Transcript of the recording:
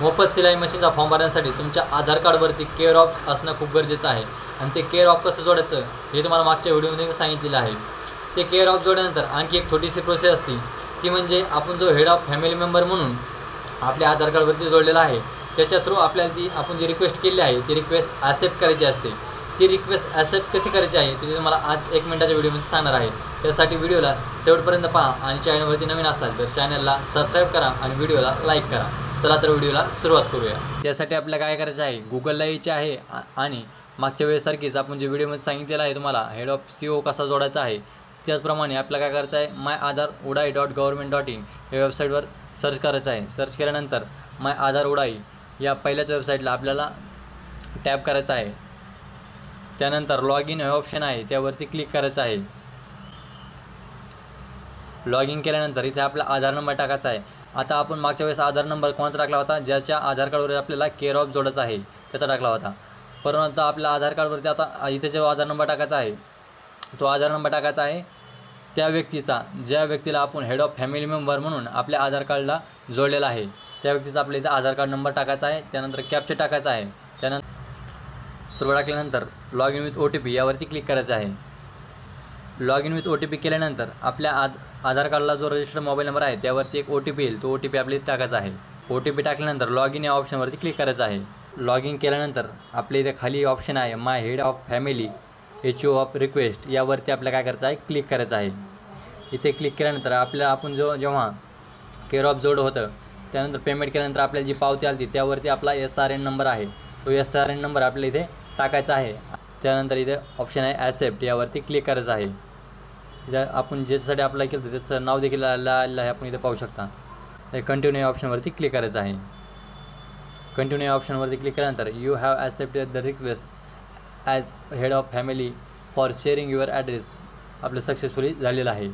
मोफत सिलाई मशीनचा फॉर्म भरण्यासाठी तुमच्या आधार कार्डवरती केअर ऑफ असणं खूप गरजेचं आहे आणि ते केअर ऑफ कसं जोडायचं हे तुम्हाला मागच्या व्हिडिओमध्ये सांगितलेलं आहे। ते केअर ऑफ जोडल्यानंतर आणखी एक छोटीशी प्रोसेस असते, ती म्हणजे आपण जो हेड ऑफ फॅमिली मेंबर म्हणून आपल्या आधार कार्डवरती जोडलेला आहे त्याच्या थ्रू आपल्याला आपण जी रिक्वेस्ट केली आहे ती रिक्वेस्ट ॲक्सेप्ट करायची असते। ती रिक्वेस्ट ॲक्सेप्ट कशी करायची आहे ते तुम्हाला आज 1 मिनिटाच्या व्हिडिओमध्ये सांगणार आहे। त्यासाठी व्हिडिओला शेवटपर्यंत पहा आणि चॅनलवरती नवीन असाल तर चॅनलला सबस्क्राईब करा आणि व्हिडिओला लाईक करा। चला तर व्हिडिओला सुरुवात करूया। त्यासाठी आपल्याला काय करायचं आहे, गुगलला यायचे आहे आणि मागच्या वेळेसारखीच आपण जे व्हिडिओमध्ये सांगितलेलं आहे तुम्हाला हेड ऑफ CO कसा जोडायचा आहे त्याचप्रमाणे आपल्याला काय करायचं आहे, myAadharUdai.government.in या वेबसाईटवर सर्च करायचं आहे। सर्च केल्यानंतर myAadharUdai या पहिल्याच वेबसाईटला आपल्याला टॅप करायचं आहे। त्यानंतर लॉग इन हे ऑप्शन आहे त्यावरती क्लिक करायचं आहे। लॉग इन केल्यानंतर इथे आपला आधार नंबर टाकायचा आहे। आता आपण मागच्या वेळेस आधार नंबर कोणाचा टाकला होता, ज्याच्या आधार कार्डवर आपल्याला केअर ऑफ जोडायचा आहे त्याचा टाकला होता। परंतु आपल्या आधार कार्डवरती आता इथे जो आधार नंबर टाकायचा आहे तो आधार नंबर टाकायचा आहे त्या व्यक्तीचा, ज्या व्यक्तीला आपण हेड ऑफ फॅमिली मेंबर म्हणून आपल्या आधार कार्डला जोडलेला आहे त्या व्यक्तीचा आपल्या इथे आधार कार्ड नंबर टाकायचा आहे। त्यानंतर कॅप्चा टाकायचा आहे। त्यानंतर सर्व टाकल्यानंतर लॉग इन विथ OTP यावरती क्लिक करायचं आहे। लॉग इन विथ OTP केल्यानंतर आपल्या आधार कार्डला जो रजिस्टर्ड मोबाईल नंबर आहे त्यावरती एक OTP येईल, तो OTP आपल्याला टाकायचा आहे। OTP टाकल्यानंतर लॉग इन या ऑप्शनवरती क्लिक करायचं आहे। लॉग इन केल्यानंतर आपल्या इथे खाली ऑप्शन आहे my head of family HO of request यावरती आपल्याला काय करायचं आहे, क्लिक करायचं आहे। इथे क्लिक केल्यानंतर आपण जेव्हा केअर ऑफ जोड होतं त्यानंतर पेमेंट केल्यानंतर आपल्याला जी पावती आली त्यावरती आपला SRN नंबर आहे, तो SRN नंबर आपल्याला इथे टाकायचा आहे। त्यानंतर इथे ऑप्शन आहे ॲक्सेप्ट यावरती क्लिक करायचं आहे। इथे आपण ज्याच्यासाठी अप्लाय केलं होतं त्याचं नाव देखील आलं आहे, आपण इथे पाहू शकता। कंटिन्यू या ऑप्शनवरती क्लिक करायचं आहे। कंटिन्यू या ऑप्शनवरती क्लिक केल्यानंतर you have accepted the request as head of family for sharing your address आपलं सक्सेसफुली झालेलं आहे।